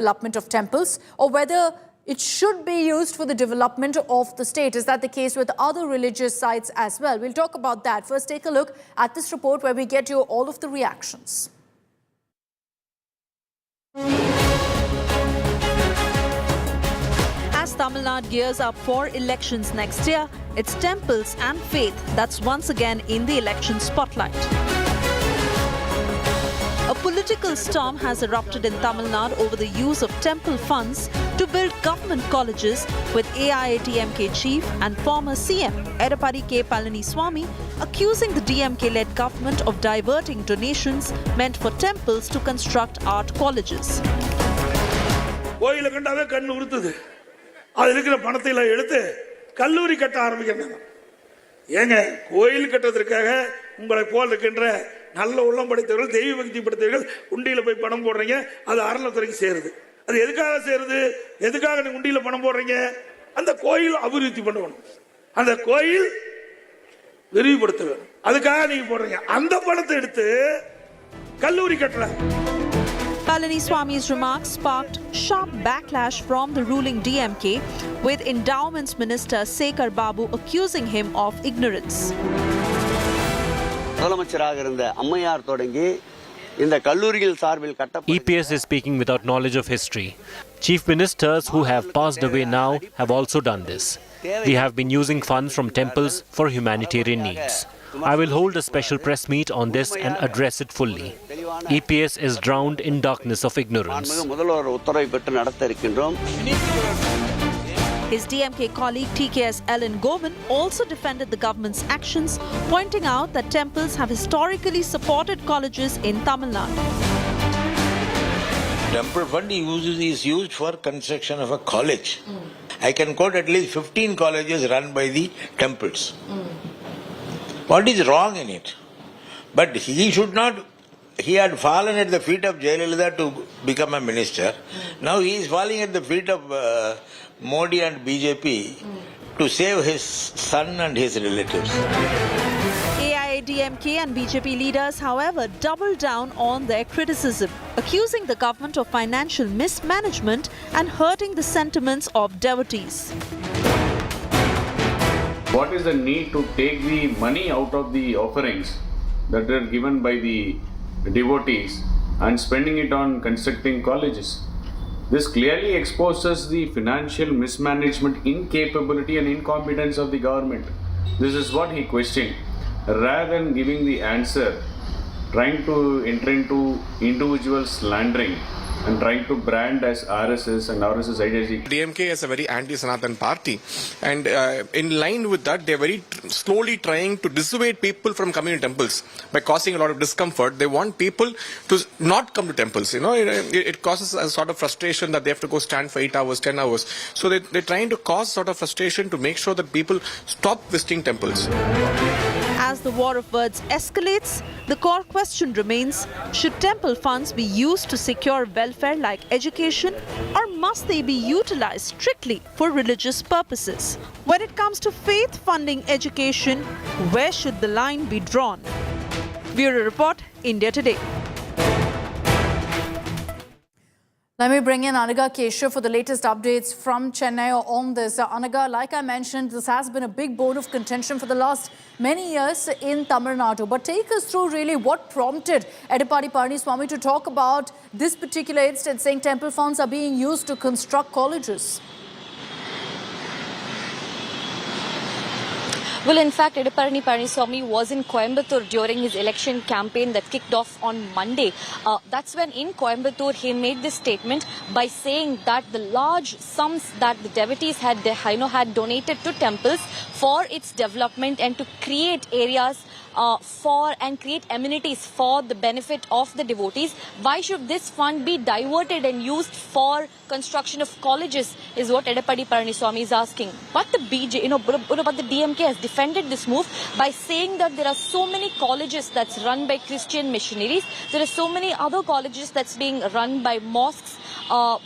development of temples, or whether it should be used for the development of the state. Is that the case with other religious sites as well? We'll talk about that. First, take a look at this report where we get you all of the reactions. As Tamil Nadu gears up for elections next year, it's temples and faith that's once again in the election spotlight. A political storm has erupted in Tamil Nadu over the use of temple funds to build government colleges, with AIADMK chief and former CM Edappadi K Palaniswami accusing the DMK-led government of diverting donations meant for temples to construct art colleges. அதில் இருக்கிற பணத்தை எடுத்து கல்லூரி கட்ட ஆரம்பிக்கிறாங்க. ஏங்க, கோயில் கட்டுறதுக்காக உங்களை போல் இருக்கின்ற நல்ல உள்ளம் படைத்தவர்கள், தெய்வ பக்தி படைத்தவர்கள் உண்டியில போய் பணம் போடுறீங்க. அது அறநிலையத்துறைக்கு சேருது. அது எதுக்காக சேருது? எதுக்காக நீங்க உண்டியில பணம் போடுறீங்க? அந்த கோயில் அபிவிருத்தி பண்ணணும், அந்த கோயில் விரிவுபடுத்த வேணும், அதுக்காக நீங்க போடுறீங்க. அந்த பணத்தை எடுத்து கல்லூரி கட்டலாம். Palaniswami's remarks sparked sharp backlash from the ruling DMK, with Endowments Minister Sekar Babu accusing him of ignorance. EPS is speaking without knowledge of history. Chief ministers who have passed away now have also done this. We have been using funds from temples for humanitarian needs. I will hold a special press meet on this and address it fully. EPS is drowned in darkness of ignorance. His DMK colleague TKS Ellen Govind also defended the government's actions, pointing out that temples have historically supported colleges in Tamil Nadu. Temple fund is used for construction of a college. I can quote at least 15 colleges run by the temples. What is wrong in it? But he should not. He had fallen at the feet of Jayalalitha to become a minister. Now he is falling at the feet of Modi and BJP to save his son and his relatives. AIADMK and BJP leaders, however, doubled down on their criticism, accusing the government of financial mismanagement and hurting the sentiments of devotees. What is the need to take the money out of the offerings that are given by the devotees and spending it on constructing colleges? This clearly exposes the financial mismanagement, incapability and incompetence of the government. This is what he questioned. Rather than giving the answer, trying to enter into individual slandering and trying to brand as RSS and RSS ideology. DMK is a very anti-Sanatan party, and in line with that, they are very slowly trying to dissuade people from coming to temples by causing a lot of discomfort. They want people to not come to temples. You know, it causes a sort of frustration that they have to go stand for 8 hours, 10 hours. So they're trying to cause sort of frustration to make sure that people stop visiting temples. As the war of words escalates, the core question remains: should temple funds be used to secure welfare like education, or must they be utilized strictly for religious purposes? When it comes to faith funding education, where should the line be drawn? Bureau Report, India Today. Let me bring in Anaga Keshav for the latest updates from Chennai on this. Anaga, like I mentioned, this has been a big bone of contention for the last many years in Tamil Nadu. But take us through really what prompted Edappadi Palaniswami to talk about this particular instance, saying temple funds are being used to construct colleges. Well, in fact, Edappadi Palaniswami was in Coimbatore during his election campaign that kicked off on Monday. That's when in Coimbatore he made this statement by saying that the large sums that the devotees had donated to temples for its development and to create areas create amenities for the benefit of the devotees. Why should this fund be diverted and used for construction of colleges is what Edappadi Palaniswami is asking. But the DMK has defended this move by saying that there are so many colleges that's run by Christian missionaries. There are so many other colleges that's being run by mosques,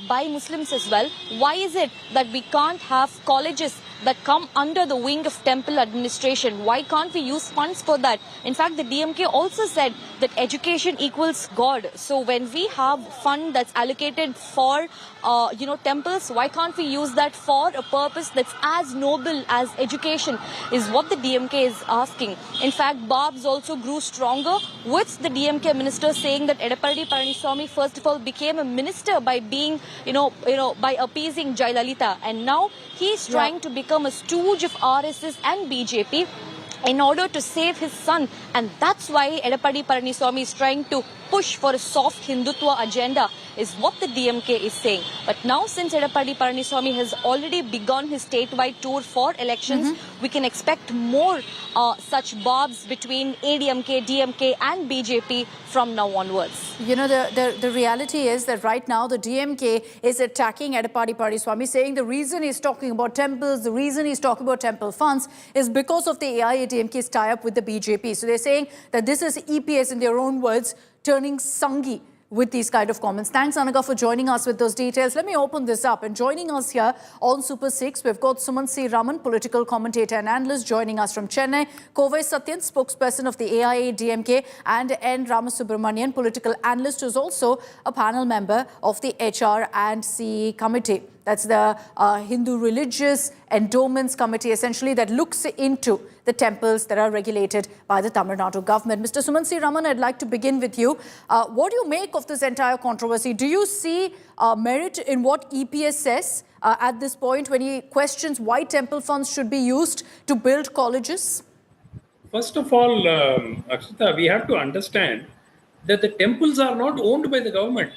by Muslims as well. Why is it that we can't have colleges that come under the wing of temple administration. Why can't we use funds for that? In fact, the DMK also said that education equals God. So when we have fund that's allocated for temples, why can't we use that for a purpose that's as noble as education, is what the DMK is asking. In fact, barbs also grew stronger, with the DMK minister saying that Edappadi Palaniswami first of all became a minister by being, by appeasing Jayalalitha, and now he's trying to become a stooge of RSS and BJP in order to save his son. And that's why Edappadi Palaniswami is trying to push for a soft Hindutva agenda, is what the DMK is saying. But now, since Edappadi Palaniswami has already begun his statewide tour for elections, we can expect more such barbs between ADMK, DMK and BJP from now onwards. You know, the reality is that right now the DMK is attacking Edappadi Palaniswami, saying the reason he's talking about temples, the reason he's talking about temple funds is because of the AIADMK's tie-up with the BJP. So they're saying that this is EPS, in their own words, turning Sangi with these kind of comments. Thanks, Anaga, for joining us with those details. Let me open this up. And joining us here on Super 6, we've got Suman C. Raman, political commentator and analyst, joining us from Chennai. Kovai Satyan, spokesperson of the AIADMK, and N. Ramasubramanian, political analyst, who's also a panel member of the HR&CE committee. That's the Hindu Religious Endowments Committee, essentially, that looks into the temples that are regulated by the Tamil Nadu government. Mr. Suman C. Raman, I'd like to begin with you. What do you make of this entire controversy? Do you see merit in what EPS says at this point when he questions why temple funds should be used to build colleges? First of all, Akshita, we have to understand that the temples are not owned by the government.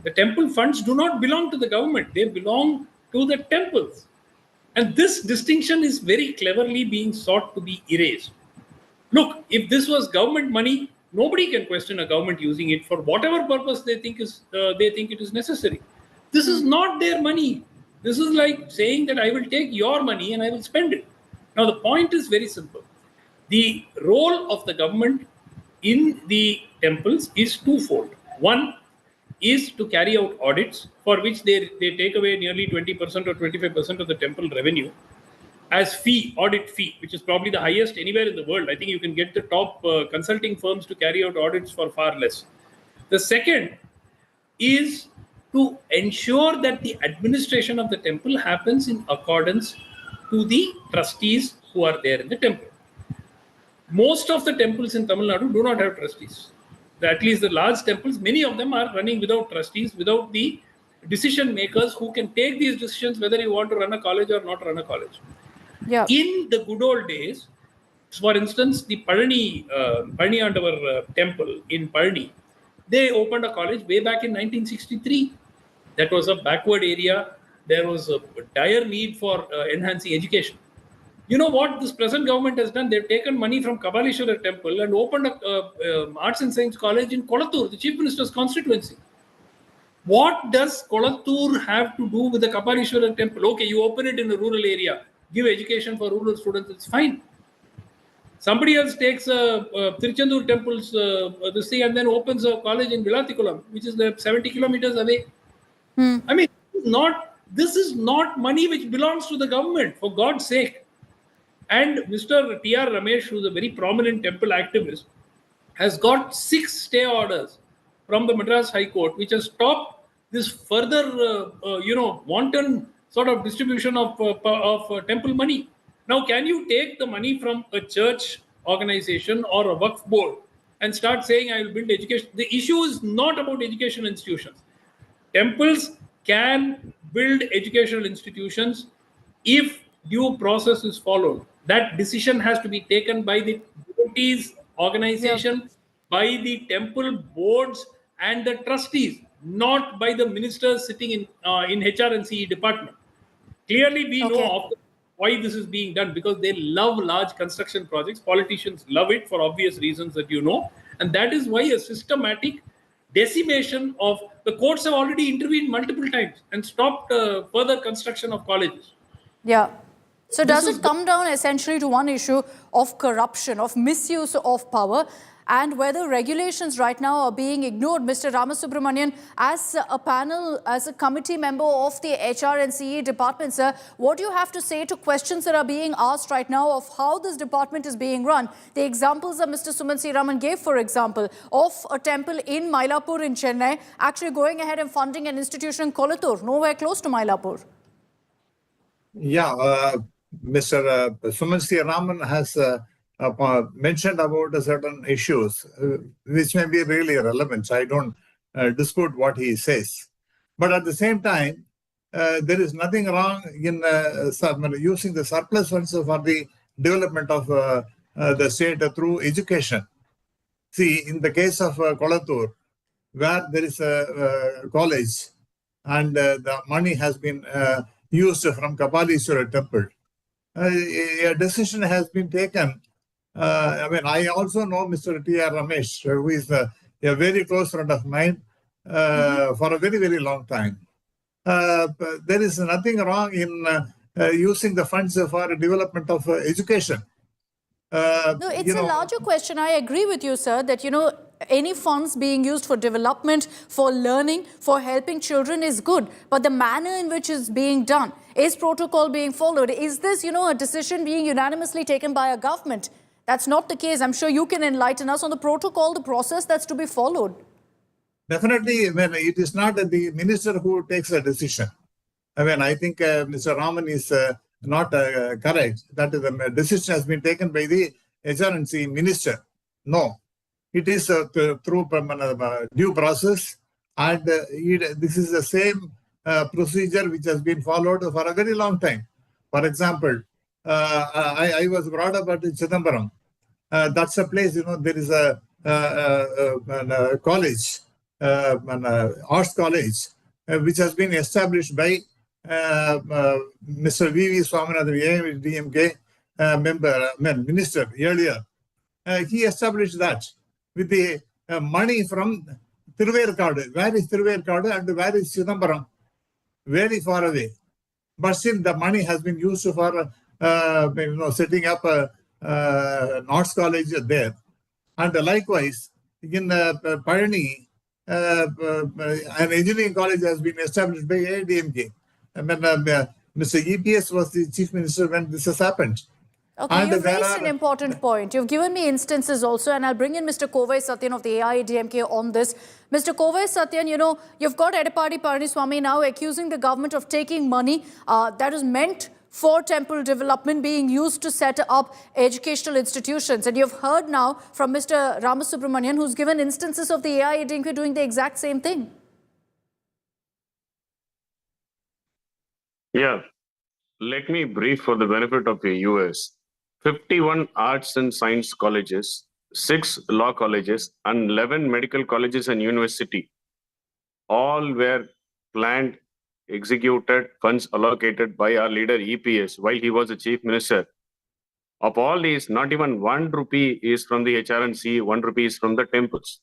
The temple funds do not belong to the government. They belong to the temples. And this distinction is very cleverly being sought to be erased. Look, if this was government money, nobody can question a government using it for whatever purpose they think it is necessary. This is not their money. This is like saying that I will take your money and I will spend it. Now, the point is very simple. The role of the government in the temples is twofold. One is to carry out audits, for which they take away nearly 20% or 25% of the temple revenue as audit fee, which is probably the highest anywhere in the world. I think you can get the top consulting firms to carry out audits for far less. The second is to ensure that the administration of the temple happens in accordance to the trustees who are there in the temple. Most of the temples in Tamil Nadu do not have trustees. At least the large temples, many of them are running without trustees, without the decision makers who can take these decisions whether you want to run a college or not run a college. Yeah. In the good old days, for instance, the Palani Andavar temple in Palani, they opened a college way back in 1963. That was a backward area. There was a dire need for enhancing education. You know what this present government has done? They've taken money from Kabalishwara temple and opened a arts and science college in Kolattur, the chief minister's constituency. What does Kolattur have to do with the Kabalishwara temple? Okay, you open it in a rural area, give education for rural students, it's fine. Somebody else takes Tiruchendur temple's this thing and then opens a college in Vilatikulam, which is 70 kilometers away. I mean, this is not money which belongs to the government, for God's sake. And Mr. T.R. Ramesh, who is a very prominent temple activist, has got 6 stay orders from the Madras High Court, which has stopped this further, wanton sort of distribution of temple money. Now, can you take the money from a church organization or a Waqf board and start saying, I will build education? The issue is not about educational institutions. Temples can build educational institutions if due process is followed. That decision has to be taken by the devotees organization, by the temple boards and the trustees, not by the ministers sitting in HR&CE department. Clearly, we know why this is being done, because they love large construction projects. Politicians love it for obvious reasons that you know. And that is why a systematic decimation of the courts have already intervened multiple times and stopped further construction of colleges. Yeah. So does it come down essentially to one issue of corruption, of misuse of power? and whether regulations right now are being ignored. Mr. Ramasubramanian, as a panel, as a committee member of the HR&CE department, sir, what do you have to say to questions that are being asked right now of how this department is being run? The examples that Mr. Suman C. Raman gave, for example, of a temple in Mylapore in Chennai actually going ahead and funding an institution in Kolattur, nowhere close to Mylapore. Yeah, Mr. Suman C. Raman has mentioned about certain issues which may be really relevant. I don't dispute what he says. But at the same time, there is nothing wrong in using the surplus funds for the development of the state through education. See, in the case of Kolattur, where there is a college and the money has been used from Kapalishwara temple, a decision has been taken. I also know Mr. T.R. Ramesh, who is a very close friend of mine for a very, very long time. There is nothing wrong in using the funds for development of education. No, it's a larger question. I agree with you, sir, that, any funds being used for development, for learning, for helping children is good. But the manner in which it's being done, is protocol being followed? Is this, a decision being unanimously taken by a government? That's not the case. I'm sure you can enlighten us on the protocol, the process that's to be followed. Definitely, it is not the minister who takes a decision. I think Mr. Raman is not correct that the decision has been taken by the HR&CE minister. No, it is through due process, and this is the same procedure which has been followed for a very long time. For example, I was brought up at Chidambaram. That's a place, there is a college, an arts college, which has been established by Mr. V.V. Swaminathan, DMK member, minister earlier. He established that with the money from Thiruvairukadu. Where is Thiruvairukadu and where is Chidambaram? Very far away. But still the money has been used for setting up an arts college there. And likewise, in Palani, an engineering college has been established by AIADMK. Mr. EPS was the chief minister when this has happened. Okay, you've raised an important point. You've given me instances also, and I'll bring in Mr. Kovai Satyan of the AIADMK on this. Mr. Kovai Satyan, you've got Edappadi K Palaniswami now accusing the government of taking money that is meant for temple development being used to set up educational institutions. And you've heard now from Mr. Ramasubramanian, who's given instances of the AIADMK doing the exact same thing. Yeah, let me brief for the benefit of the US. 51 arts and science colleges, 6 law colleges, and 11 medical colleges and university. All were planned, executed, funds allocated by our leader EPS while he was the chief minister. Of all these, not even 1 rupee is from the HR&CE, 1 rupee is from the temples.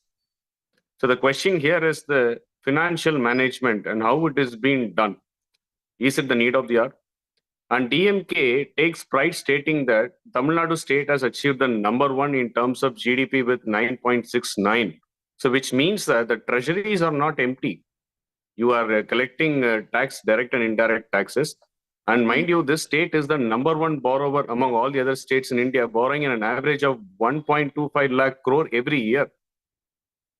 So the question here is the financial management and how it is being done. Is it the need of the hour? And DMK takes pride stating that Tamil Nadu state has achieved the #1 in terms of GDP with 9.69. So which means that the treasuries are not empty. You are collecting tax, direct and indirect taxes. And mind you, this state is the #1 borrower among all the other states in India, borrowing in an average of 1.25 lakh crore every year.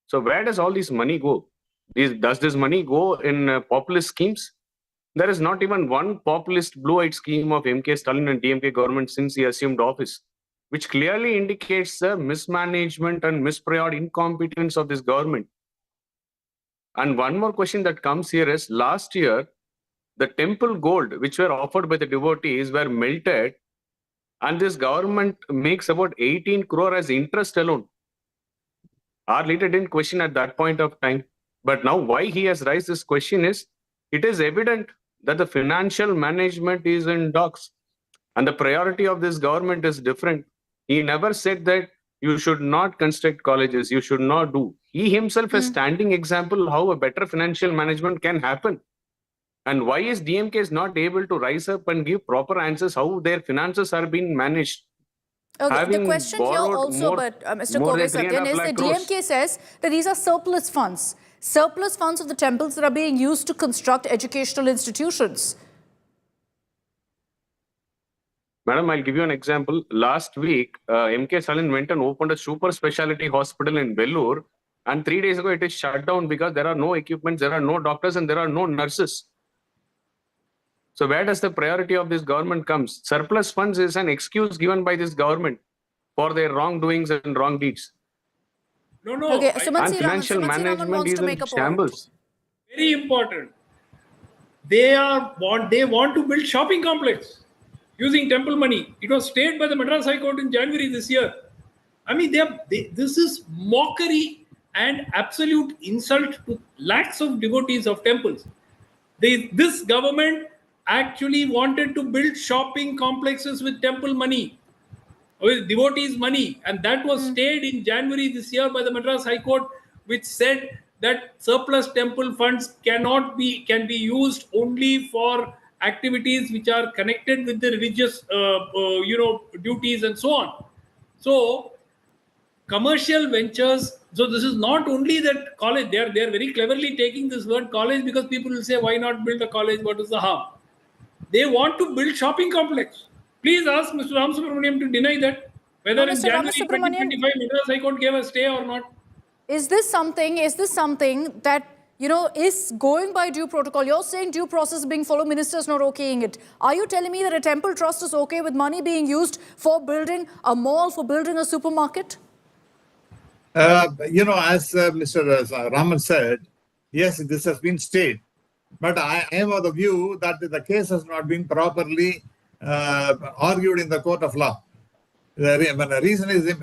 So where does all this money go? Does this money go in populist schemes? There is not even one populist blue-eyed scheme of MK Stalin and DMK government since he assumed office, which clearly indicates the mismanagement and misprior incompetence of this government. And one more question that comes here is, last year, the temple gold which were offered by the devotees were melted, and this government makes about 18 crore as interest alone. Our leader didn't question at that point of time. But now why he has raised this question is, it is evident that the financial management is in dogs. And the priority of this government is different. He never said that you should not construct colleges, you should not do. He himself is standing example how a better financial management can happen. And why is DMK is not able to rise up and give proper answers how their finances are being managed? Okay, the having question here borrowed also, more, but Mr. more Kovis than again, 3.5 is lakh the crores. DMK says that these are surplus funds. Surplus funds of the temples that are being used to construct educational institutions. Madam, I'll give you an example. Last week, MK Stalin went and opened a super specialty hospital in Vellore, and 3 days ago it is shut down because there are no equipments, there are no doctors, and there are no nurses. So where does the priority of this government comes? Surplus funds is an excuse given by this government for their wrongdoings and wrong deeds. No, no. Okay, And Sumansi financial Raman management wants is to make in a point. shambles. Very important. They want to build shopping complex using temple money. It was stayed by the Madras High Court in January this year. I mean, this is mockery and absolute insult to lakhs of devotees of temples. This government actually wanted to build shopping complexes with temple money, with devotees' money, and that was stayed in January this year by the Madras High Court, which said that surplus temple funds can be used only for activities which are connected with the religious, duties and so on. So, commercial ventures. So this is not only that college. They are very cleverly taking this word college because people will say, why not build a college? What is the harm? They want to build shopping complex. Please ask Mr. Ram Subramaniam to deny that. Whether in Mr. January Ramasubramanian, 2025 Madras High Court gave a stay or not. is this something that, is going by due protocol? You're saying due process is being followed, ministers not okaying it. Are you telling me that a temple trust is okay with money being used for building a mall, for building a supermarket? As Mr. Raman said, yes, this has been stayed. But I am of the view that the case has not been properly argued in the court of law. The reason is in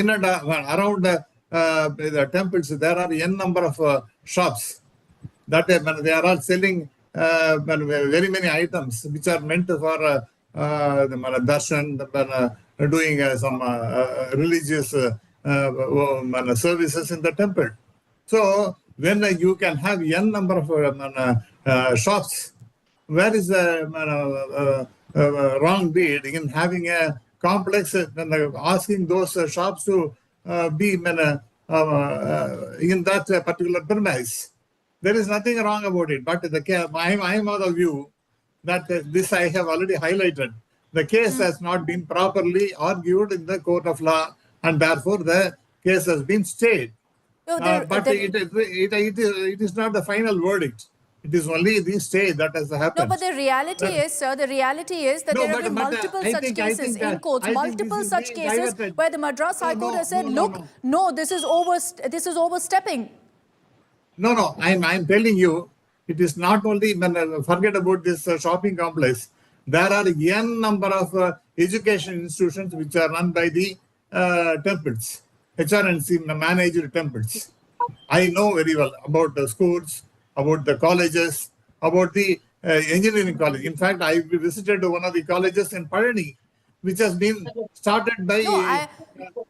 and around the temples, there are n number of shops that they are all selling very many items which are meant for darshan, doing some religious services in the temple. So when you can have n number of shops, where is the wrong deed in having a complex and asking those shops to be in that particular premise? There is nothing wrong about it. But I am of the view that this I have already highlighted. The case has not been properly argued in the court of law, and therefore the case has been stayed. But it is not the final verdict. It is only the stay that has happened. No, but the reality is, sir, that there have been multiple such cases in courts, multiple such cases where the Madras High Court has said, no, this is overstepping. No, I'm telling you, it is not only, forget about this shopping complex. There are n number of education institutions which are run by the temples, HR&CE managed temples. I know very well about the schools, about the colleges, about the engineering college. In fact, I visited one of the colleges in Palani, which has been started by...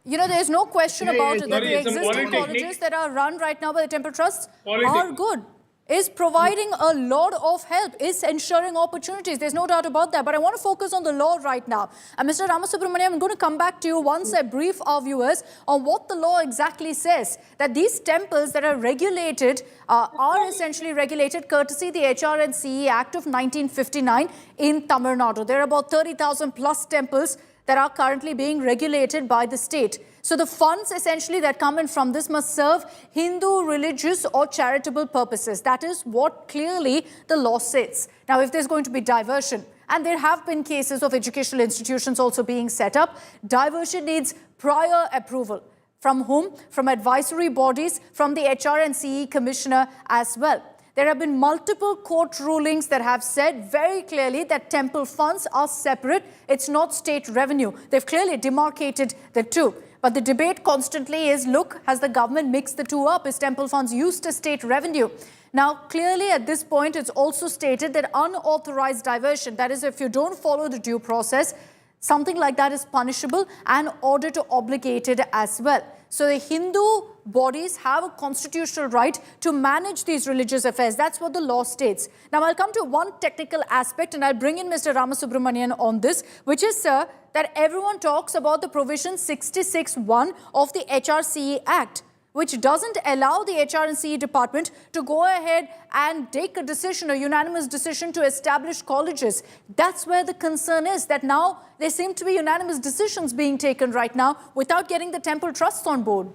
there is no question about it that the existing colleges that are run right now by the temple trusts are good, is providing a lot of help, is ensuring opportunities. There's no doubt about that. But I want to focus on the law right now. And Mr. Ramasubramaniam, I'm going to come back to you once I brief our viewers on what the law exactly says. That these temples that are regulated are essentially regulated courtesy the HR&CE Act of 1959 in Tamil Nadu. There are about 30,000 plus temples that are currently being regulated by the state. So the funds essentially that come in from this must serve Hindu, religious or charitable purposes. That is what clearly the law says. Now, if there's going to be diversion, and there have been cases of educational institutions also being set up, diversion needs prior approval. From whom? From advisory bodies, from the HR&CE commissioner as well. There have been multiple court rulings that have said very clearly that temple funds are separate. It's not state revenue. They've clearly demarcated the two. But the debate constantly is, look, has the government mixed the two up? Is temple funds used as state revenue? Now, clearly at this point, it's also stated that unauthorized diversion, that is, if you don't follow the due process, something like that is punishable and order to obligated as well. So the Hindu bodies have a constitutional right to manage these religious affairs. That's what the law states. Now, I'll come to one technical aspect, and I'll bring in Mr. Ramasubramanian on this, which is, sir, that everyone talks about the provision 66(1) of the HR&CE Act, which doesn't allow the HR&CE department to go ahead and take a decision, a unanimous decision to establish colleges. That's where the concern is, that now there seem to be unanimous decisions being taken right now without getting the temple trusts on board.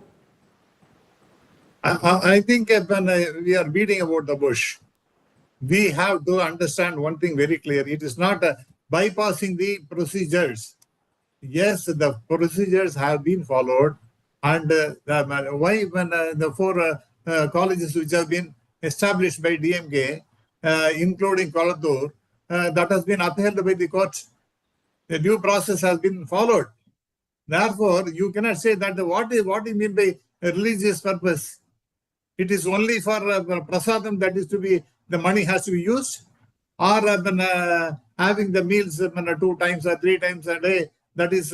I think when we are beating about the bush, we have to understand one thing very clear. It is not bypassing the procedures. Yes, the procedures have been followed. And why when the four colleges which have been established by DMK, including Kolattur, that has been upheld by the court. The due process has been followed. Therefore, you cannot say that what do you mean by religious purpose? It is only for prasadam, that is to be, the money has to be used, or having the meals 2 times or 3 times a day, that is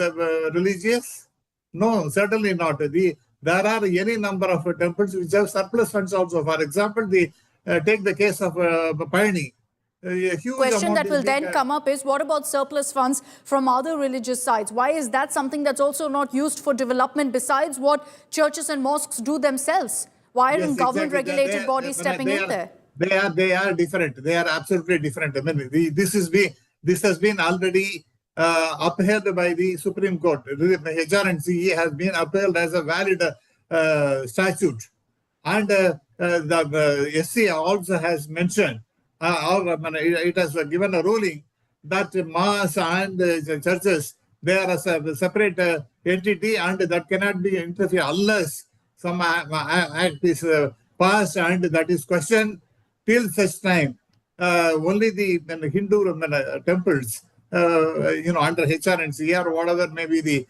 religious? No, certainly not. There are any number of temples which have surplus funds also. For example, take the case of Palani. Question that will then come up is, what about surplus funds from other religious sites? Why is that something that's also not used for development besides what churches and mosques do themselves? Why aren't government-regulated bodies stepping in there? They are different. They are absolutely different. I mean, this has been already upheld by the Supreme Court. The HR&CE has been upheld as a valid statute. And the SC also has mentioned, it has given a ruling that mosques and churches, they are a separate entity, and that cannot be interfered unless some act is passed and that is questioned. Till such time, only the Hindu temples, under HR&CE or whatever may be the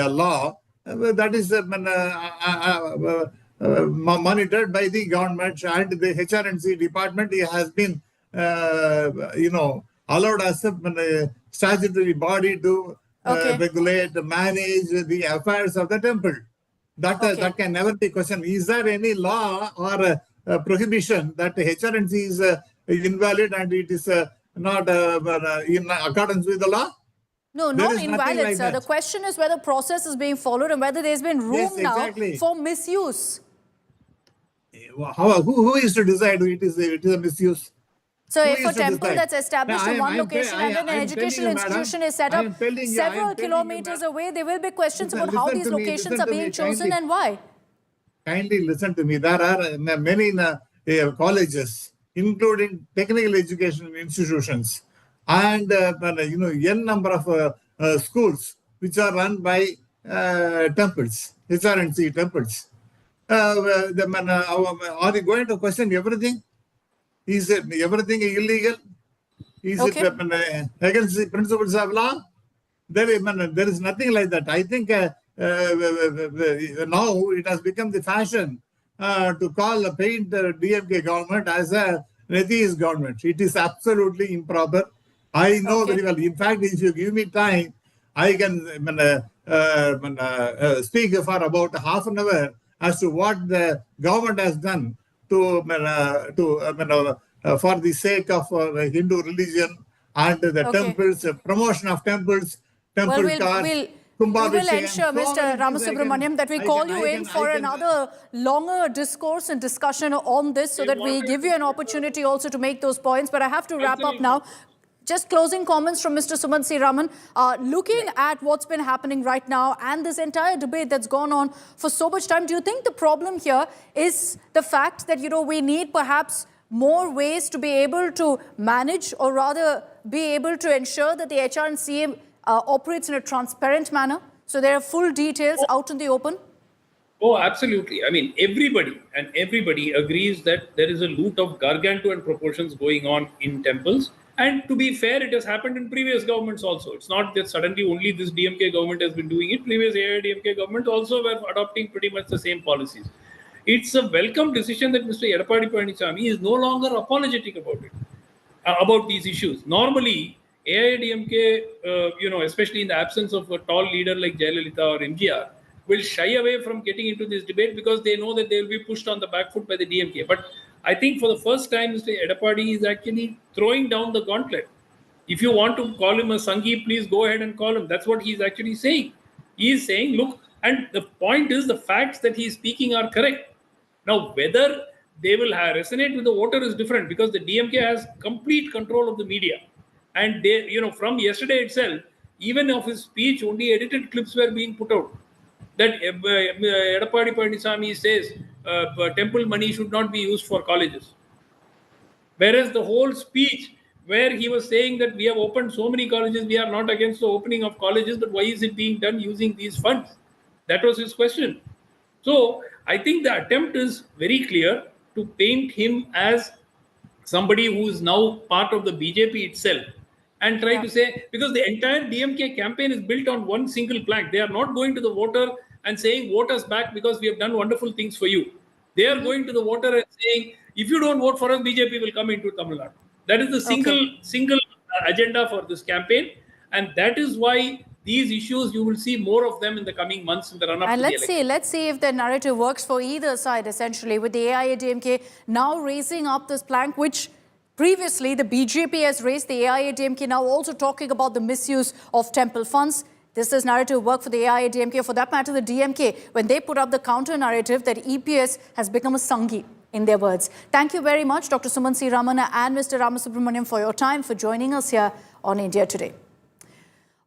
law, that is monitored by the government, and the HR&CE department has been, allowed as a statutory body to regulate, manage the affairs of the temple. That can never be questioned. Is there any law or prohibition that HR&CE is invalid and it is not in accordance with the law? No, not invalid, sir. The question is whether process is being followed and whether there's been room now for misuse. Who is to decide it is a misuse? So if a temple that's established in one location and then an educational institution is set up several kilometers away, there will be questions about how these locations are being chosen and why. Kindly listen to me. There are many colleges, including technical education institutions, and n number of schools which are run by temples, HR&CE temples. Are you going to question everything? Is everything illegal? Is it against the principles of law? There is nothing like that. I think now it has become the fashion to call the paid DMK government as a atheist government. It is absolutely improper. I know very well. In fact, if you give me time, I can speak for about half an hour as to what the government has done to for the sake of Hindu religion and the temples, promotion of temples, temple cards. We will ensure, Mr. Ramasubramaniam, that we call you in for another longer discourse and discussion on this so that we give you an opportunity also to make those points. But I have to wrap up now. Just closing comments from Mr. Sumant C. Raman. Looking at what's been happening right now and this entire debate that's gone on for so much time, do you think the problem here is the fact that, we need perhaps more ways to be able to manage, or rather be able to ensure that the HR&CE operates in a transparent manner, so there are full details out in the open? Oh, absolutely. I mean, everybody agrees that there is a loot of gargantuan proportions going on in temples. And to be fair, it has happened in previous governments also. It's not that suddenly only this DMK government has been doing it. Previous AIADMK government also were adopting pretty much the same policies. It's a welcome decision that Mr. Edappadi K Palaniswami is no longer apologetic about it, about these issues. Normally, AIADMK, especially in the absence of a tall leader like Jayalalitha or MGR, will shy away from getting into this debate because they know that they will be pushed on the back foot by the DMK. But I think for the first time, Mr. Edappadi is actually throwing down the gauntlet. If you want to call him a Sanghi, please go ahead and call him. That's what he's actually saying. He is saying, look, and the point is the facts that he is speaking are correct. Now, whether they will resonate with the voter is different because the DMK has complete control of the media. And they, from yesterday itself, even of his speech, only edited clips were being put out. That Edappadi Palaniswami says temple money should not be used for colleges. Whereas the whole speech where he was saying that we have opened so many colleges, we are not against the opening of colleges, but why is it being done using these funds? That was his question. So I think the attempt is very clear to paint him as somebody who is now part of the BJP itself and try to say, because the entire DMK campaign is built on one single plank. They are not going to the voter and saying, vote us back because we have done wonderful things for you. They are going to the voter and saying, if you don't vote for us, BJP will come into Tamil Nadu. That is the single agenda for this campaign. And that is why these issues, you will see more of them in the coming months in the run-up to the election. Let's see if the narrative works for either side, essentially, with the AIADMK now raising up this plank, which previously the BJP has raised, the AIADMK now also talking about the misuse of temple funds. This is narrative work for the AIADMK, for that matter, the DMK, when they put up the counter-narrative that EPS has become a Sanghi, in their words. Thank you very much, Dr. Suman C. Ramana and Mr. Ramasubramaniam, for your time, for joining us here on India Today.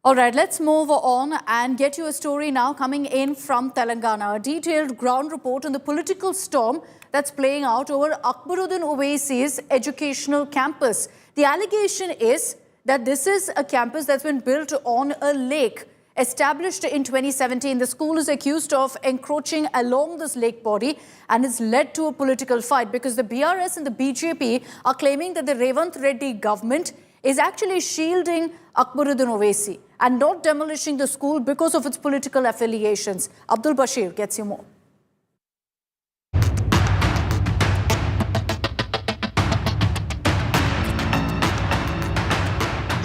All right, let's move on and get you a story now coming in from Telangana. A detailed ground report on the political storm that's playing out over Akbaruddin Owaisi's educational campus. The allegation is that this is a campus that's been built on a lake. Established in 2017, the school is accused of encroaching along this lake body and it's led to a political fight because the BRS and the BJP are claiming that the Revanth Reddy government is actually shielding Akbaruddin Owaisi and not demolishing the school because of its political affiliations. Abdul Bashir gets you more.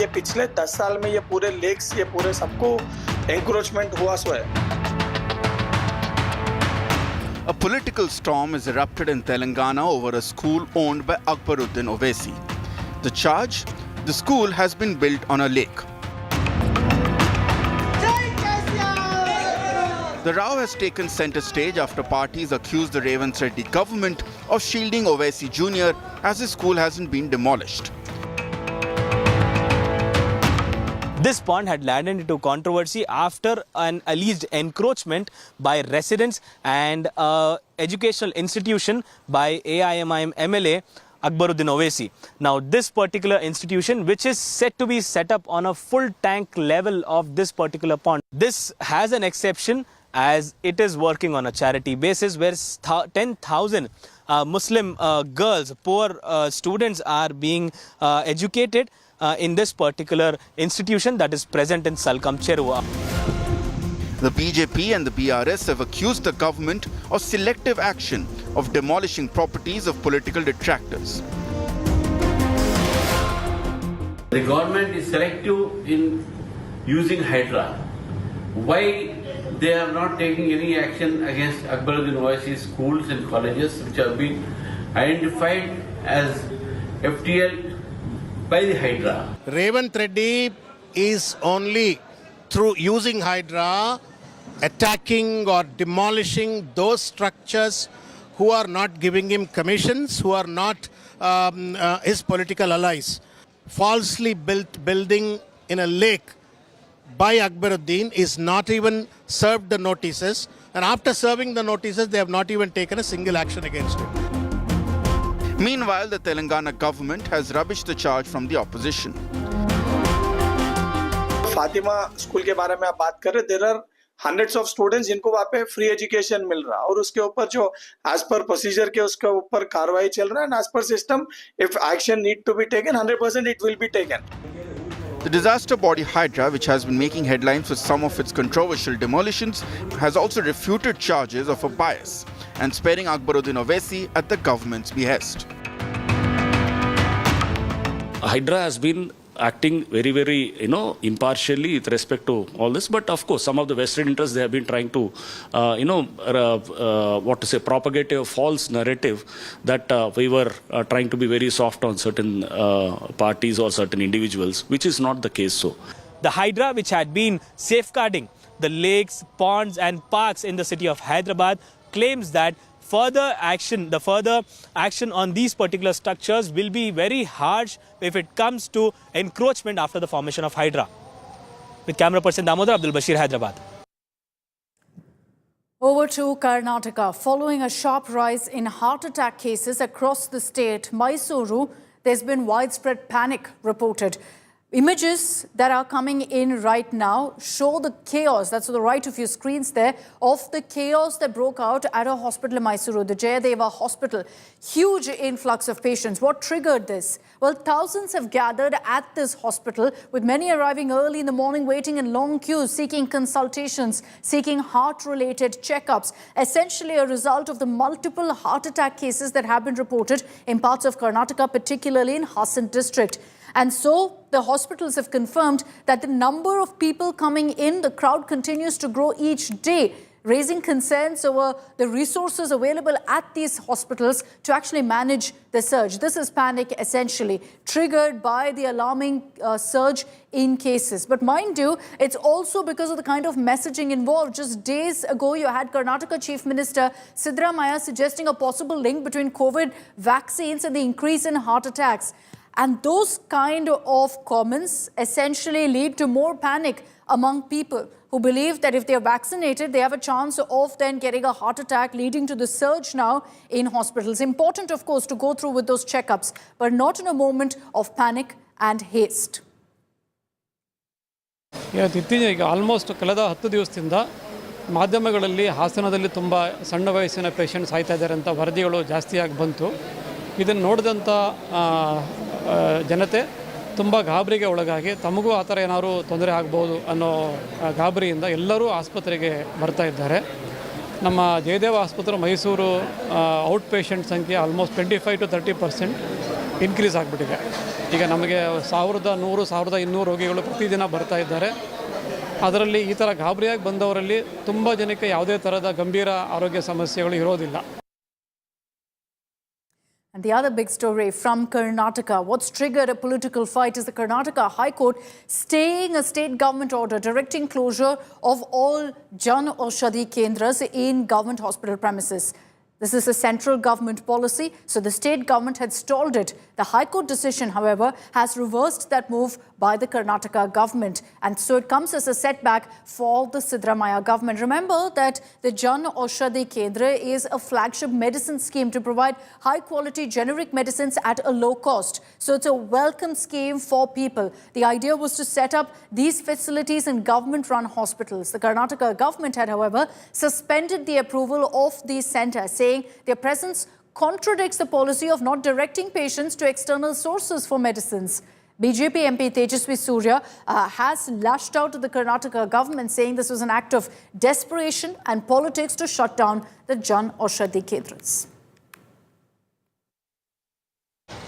ये पिछले 10 साल में ये पूरे lakes ये पूरे सबको encroachment हुआ सो है. A political storm has erupted in Telangana over a school owned by Akbaruddin Owaisi. The charge? The school has been built on a lake. The row has taken center stage after parties accuse the Revanth Reddy government of shielding Owaisi Jr. as his school hasn't been demolished. This pond had landed into controversy after an alleged encroachment by residents and educational institution by AIMIM MLA Akbaruddin Owaisi. Now, this particular institution, which is set to be set up on a full tank level of this particular pond, this has an exception as it is working on a charity basis where 10,000 Muslim girls, poor students are being educated in this particular institution that is present in Salkam Cheruva. The BJP and the BRS have accused the government of selective action of demolishing properties of political detractors. The government is selective in using Hydra. Why they are not taking any action against Akbaruddin Owaisi schools and colleges which have been identified as FTL by the Hydra? Revanth Reddy is only through using Hydra attacking or demolishing those structures who are not giving him commissions, who are not his political allies. Falsely built building in a lake by Akbaruddin is not even served the notices, and after serving the notices they have not even taken a single action against it. Meanwhile, the Telangana government has rubbished the charge from the opposition. Fatima school के बारे में आप बात कर रहे, there are hundreds of students जिनको वहाँ पे फ्री एजुकेशन मिल रहा और उसके ऊपर जो एज पर प्रोसीजर के उसके ऊपर कार्रवाई चल रहा है, as per system if action need to be taken 100% it will be taken. The disaster body Hydra, which has been making headlines for some of its controversial demolitions, has also refuted charges of a bias and sparing Akbaruddin Owaisi at the government's behest. Hydra has been acting very, very, impartially with respect to all this. But of course, some of the vested interests, they have been trying to, propagate a false narrative that we were trying to be very soft on certain parties or certain individuals, which is not the case so. The Hydra, which had been safeguarding the lakes, ponds and parks in the city of Hyderabad, claims that further action on these particular structures will be very harsh if it comes to encroachment after the formation of Hydra. With camera person Damodar, Abdul Bashir, Hyderabad. Over to Karnataka. Following a sharp rise in heart attack cases across the state, Mysuru, there's been widespread panic reported. Images that are coming in right now show the chaos, that's to the right of your screens there, of the chaos that broke out at a hospital in Mysuru, the Jayadeva Hospital. Huge influx of patients. What triggered this? Well, thousands have gathered at this hospital, with many arriving early in the morning, waiting in long queues, seeking consultations, seeking heart-related checkups. Essentially a result of the multiple heart attack cases that have been reported in parts of Karnataka, particularly in Hassan district. And so the hospitals have confirmed that the number of people coming in, the crowd continues to grow each day, raising concerns over the resources available at these hospitals to actually manage the surge. This is panic essentially triggered by the alarming surge in cases. But mind you, it's also because of the kind of messaging involved. Just days ago, you had Karnataka Chief Minister Siddaramaiah suggesting a possible link between COVID vaccines and the increase in heart attacks. And those kind of comments essentially lead to more panic among people who believe that if they are vaccinated, they have a chance of then getting a heart attack, leading to the surge now in hospitals. Important, of course, to go through with those checkups, but not in a moment of panic and haste. ಈಗ almost ಕಳೆದ 10 ದಿವಸದಿಂದ ಮಾಧ್ಯಮಗಳಲ್ಲಿ ಹಾಸನದಲ್ಲಿ ತುಂಬ ಸಣ್ಣ ವಯಸ್ಸಿನ patients ಆಯ್ತಾ ಇದ್ದಾರೆ ಅಂತ ವರದಿಗಳು ಜಾಸ್ತಿಯಾಗಿ ಬಂತು. ಇದನ್ನು ನೋಡಿದಂಥ ಜನತೆ ತುಂಬ ಗಾಬರಿಗೆ ಒಳಗಾಗಿ ತಮಗೂ ಆ ಥರ ಏನಾದರೂ ತೊಂದರೆ ಆಗ್ಬೋದು ಅನ್ನೋ ಗಾಬರಿಯಿಂದ ಎಲ್ಲರೂ ಆಸ್ಪತ್ರೆಗೆ ಬರ್ತಾ ಇದ್ದಾರೆ. ನಮ್ಮ ಜಯದೇವ ಆಸ್ಪತ್ರೆ ಮೈಸೂರು ಔಟ್ ಪೇಷಂಟ್ ಸಂಖ್ಯೆ ಆಲ್ಮೋಸ್ಟ್ 25 to 30% ಇನ್ಕ್ರೀಸ್ ಆಗಿಬಿಟ್ಟಿದೆ. ಈಗ ನಮಗೆ 1100-1200 ರೋಗಿಗಳು ಪ್ರತಿದಿನ ಬರ್ತಾ ಇದ್ದಾರೆ. ಅದರಲ್ಲಿ ಈ ಥರ ಗಾಬರಿಯಾಗಿ ಬಂದವರಲ್ಲಿ ತುಂಬ ಜನಕ್ಕೆ ಯಾವುದೇ ಥರದ ಗಂಭೀರ ಆರೋಗ್ಯ ಸಮಸ್ಯೆಗಳು ಇರೋದಿಲ್ಲ. And the other big story from Karnataka, what's triggered a political fight is the Karnataka High Court staying a state government order directing closure of all Jan Aushadhi Kendras in government hospital premises. This is a central government policy, so the state government had stalled it. The High Court decision, however, has reversed that move by the Karnataka government. And so it comes as a setback for the Siddaramaiah government. Remember that the Jan Aushadhi Kendra is a flagship medicine scheme to provide high-quality generic medicines at a low cost. So it's a welcome scheme for people. The idea was to set up these facilities in government-run hospitals. The Karnataka government had, however, suspended the approval of these centers, saying their presence contradicts the policy of not directing patients to external sources for medicines. BJP MP Tejasvi Surya has lashed out at the Karnataka government, saying this was an act of desperation and politics to shut down the Jan Aushadhi Kendras.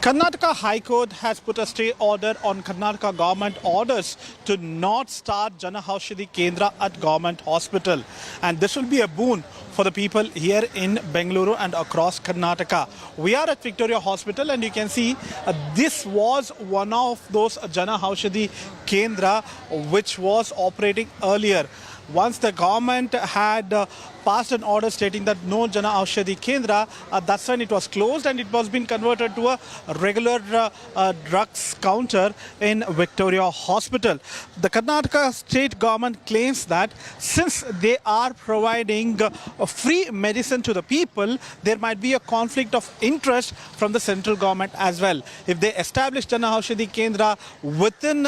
Karnataka High Court has put a stay order on Karnataka government orders to not start Jan Aushadhi Kendra at government hospital. And this will be a boon for the people here in Bengaluru and across Karnataka. We are at Victoria Hospital and you can see this was one of those Jan Aushadhi Kendra which was operating earlier. Once the government had passed an order stating that no Jana Aushadhi Kendra, that's when it was closed and it was being converted to a regular drugs counter in Victoria Hospital. The Karnataka state government claims that since they are providing free medicine to the people, there might be a conflict of interest from the central government as well. If they establish Jana Aushadhi Kendra within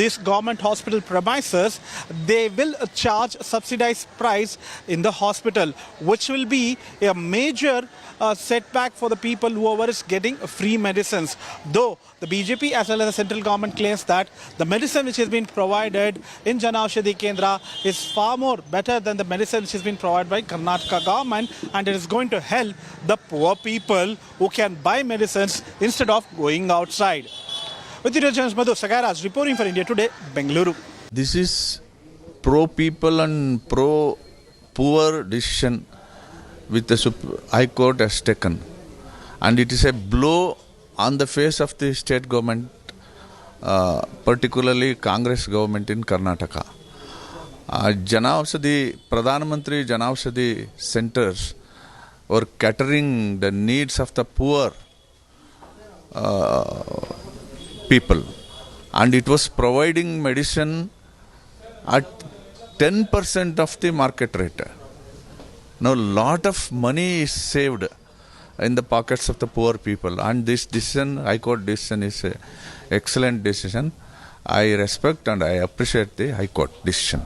this government hospital premises, they will charge subsidized price in the hospital, which will be a major setback for the people whoever is getting free medicines. Though the BJP as well as the central government claims that the medicine which has been provided in Jan Aushadhi Kendra is far more better than the medicine which has been provided by Karnataka government, and it is going to help the poor people who can buy medicines instead of going outside. With the journalist Madhu Sagairaj reporting for India Today, Bengaluru. This is pro-people and pro-poor decision which the High Court has taken. And it is a blow on the face of the state government, particularly Congress government in Karnataka. Janaushadhi, Pradhan Mantri Janaushadhi centers were catering the needs of the poor people. And it was providing medicine at 10% of the market rate. Now, lot of money is saved in the pockets of the poor people. And this decision, High Court decision, is an excellent decision. I respect and I appreciate the High Court decision.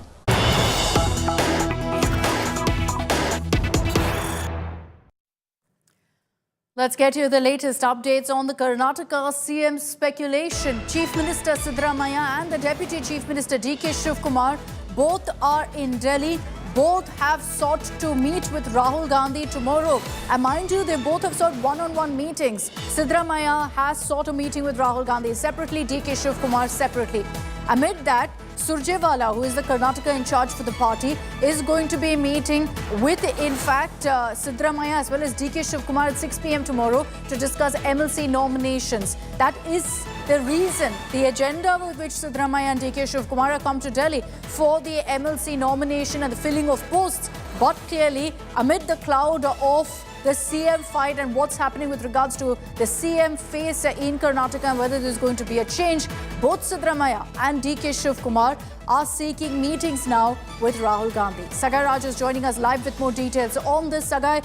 Let's get you the latest updates on the Karnataka CM speculation. Chief Minister Siddaramaiah and the Deputy Chief Minister DK Shivkumar both are in Delhi. Both have sought to meet with Rahul Gandhi tomorrow. And mind you, they both have sought one-on-one meetings. Siddaramaiah has sought a meeting with Rahul Gandhi separately, DK Shivkumar separately. Amid that, Surjewala, who is the Karnataka in charge for the party, is going to be meeting with, in fact, Siddaramaiah as well as DK Shivkumar at 6 p.m. tomorrow to discuss MLC nominations. That is the reason, the agenda with which Siddaramaiah and DK Shivkumar have come to Delhi for the MLC nomination and the filling of posts. But clearly, amid the cloud of the CM fight and what's happening with regards to the CM face in Karnataka and whether there's going to be a change, both Siddaramaiah and DK Shivkumar are seeking meetings now with Rahul Gandhi. Sagai Raj is joining us live with more details on this. Sagai,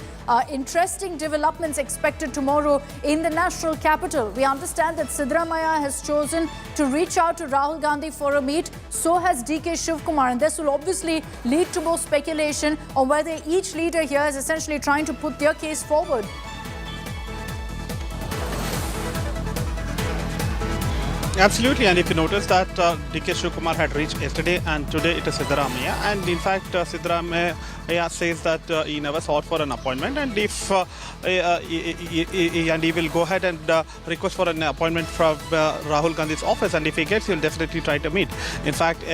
interesting developments expected tomorrow in the national capital. We understand that Siddaramaiah has chosen to reach out to Rahul Gandhi for a meet. So has DK Shivkumar, and this will obviously lead to more speculation on whether each leader here is essentially trying to put their case forward. Absolutely, and if you notice that DK Shivkumar had reached yesterday and today it is Siddaramaiah, and in fact Siddaramaiah says that he never sought for an appointment, and if he will go ahead and request for an appointment from Rahul Gandhi's office, and if he gets, he'll definitely try to meet. In fact,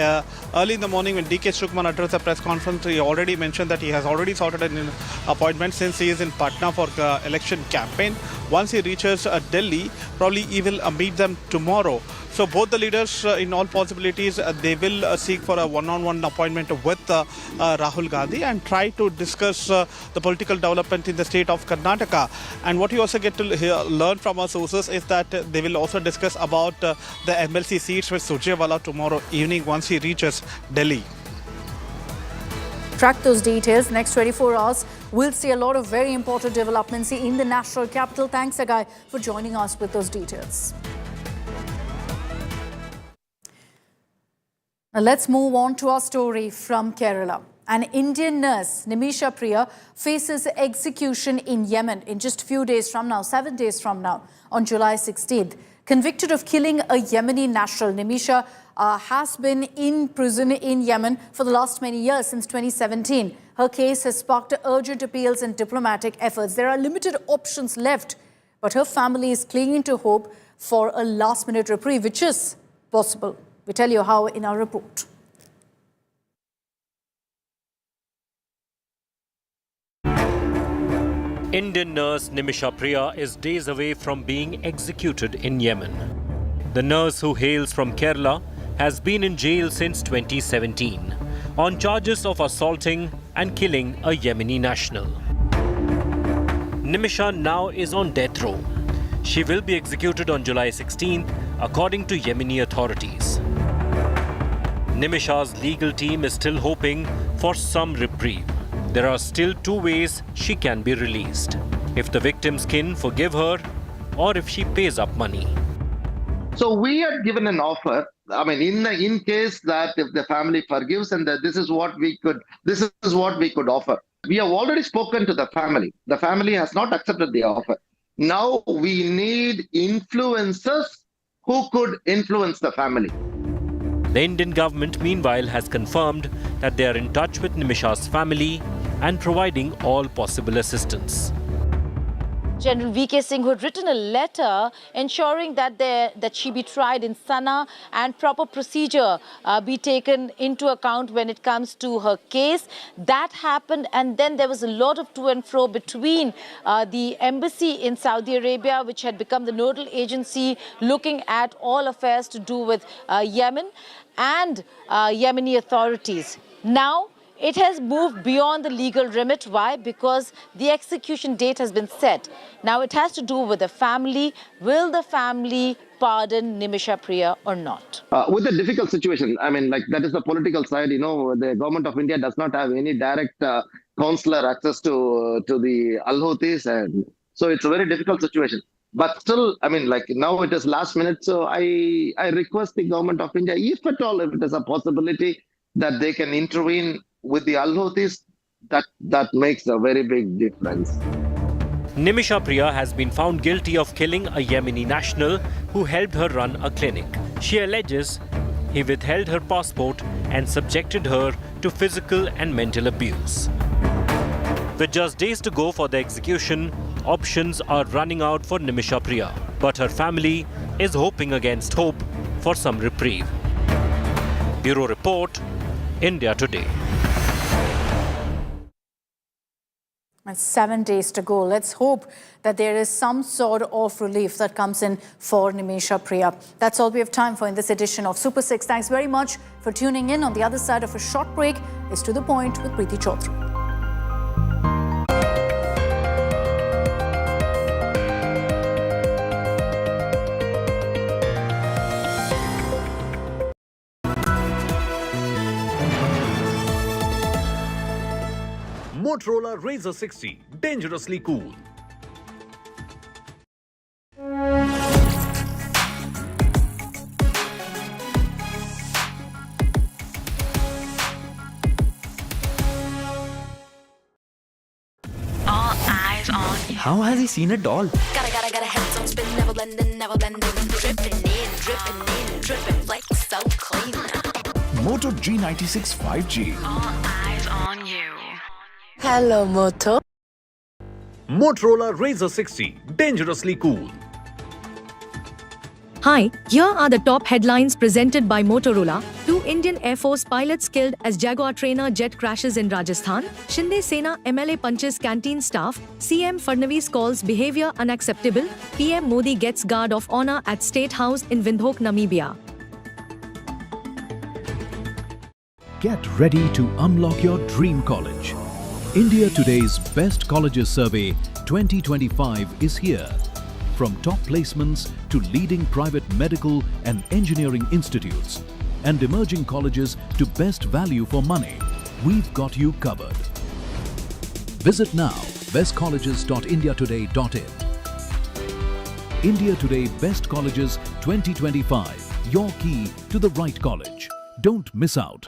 early in the morning when DK Shivkumar addressed a press conference, he already mentioned that he has already sorted an appointment since he is in Patna for the election campaign. Once he reaches Delhi, probably he will meet them tomorrow. So both the leaders, in all possibilities, they will seek for a one-on-one appointment with Rahul Gandhi and try to discuss the political development in the state of Karnataka. And what you also get to learn from our sources is that they will also discuss about the MLC seats with Surjewala tomorrow evening once he reaches Delhi. Track those details. Next 24 hours, we'll see a lot of very important developments in the national capital. Thanks, Sagai, for joining us with those details. Now let's move on to our story from Kerala. An Indian nurse, Nimisha Priya, faces execution in Yemen in just a few days from now, 7 days from now, on July 16th. Convicted of killing a Yemeni national, Nimisha has been in prison in Yemen for the last many years, since 2017. Her case has sparked urgent appeals and diplomatic efforts. There are limited options left, but her family is clinging to hope for a last-minute reprieve, which is possible. We tell you how in our report. Indian nurse Nimisha Priya is days away from being executed in Yemen. The nurse, who hails from Kerala, has been in jail since 2017 on charges of assaulting and killing a Yemeni national. Nimisha now is on death row. She will be executed on July 16th, according to Yemeni authorities. Nimisha's legal team is still hoping for some reprieve. There are still 2 ways she can be released: if the victim's kin forgive her, or if she pays up money. So we had given an offer. I mean, in case that if the family forgives, and that this is what we could offer. We have already spoken to the family. The family has not accepted the offer. Now we need influencers who could influence the family. The Indian government, meanwhile, has confirmed that they are in touch with Nimisha's family and providing all possible assistance. General V.K. Singh, who had written a letter ensuring that she be tried in Sana and proper procedure be taken into account when it comes to her case. That happened, and then there was a lot of to and fro between the embassy in Saudi Arabia, which had become the nodal agency looking at all affairs to do with Yemen, and Yemeni authorities. Now, it has moved beyond the legal remit. Why? Because the execution date has been set. Now it has to do with the family. Will the family pardon Nimisha Priya or not? With a difficult situation, I mean, like that is the political side. You know, the government of India does not have any direct consular access to the Al-Houthis, and so it's a very difficult situation. But still, I mean, like now it is last minute, so I request the government of India, if at all, if it is a possibility that they can intervene with the Al-Houthis, that makes a very big difference. Nimisha Priya has been found guilty of killing a Yemeni national who helped her run a clinic. She alleges he withheld her passport and subjected her to physical and mental abuse. With just days to go for the execution, options are running out for Nimisha Priya. But her family is hoping against hope for some reprieve. Bureau Report, India Today. And 7 days to go. Let's hope that there is some sort of relief that comes in for Nimisha Priya. That's all we have time for in this edition of Super 6. Thanks very much for tuning in. On the other side of a short break is To The Point with Preeti Chaudhary. Motorola Razr 60, dangerously cool. All eyes on you. How has he seen a doll? Gotta head on spin, never blending, dripping in, dripping, flex so clean. Moto G96 5G. All eyes on you. Hello, Moto. Motorola Razr 60, dangerously cool. Hi, here are the top headlines presented by Motorola. 2 Indian Air Force pilots killed as Jaguar trainer jet crashes in Rajasthan. Shinde Sena MLA punches canteen staff. CM Fadnavis calls behavior unacceptable. PM Modi gets guard of honor at State House in Windhoek, Namibia. Get ready to unlock your dream college. India Today's Best Colleges Survey 2025 is here. From top placements to leading private medical and engineering institutes and emerging colleges to best value for money, we've got you covered. Visit now bestcolleges.indiatoday.in. India Today Best Colleges 2025, your key to the right college. Don't miss out.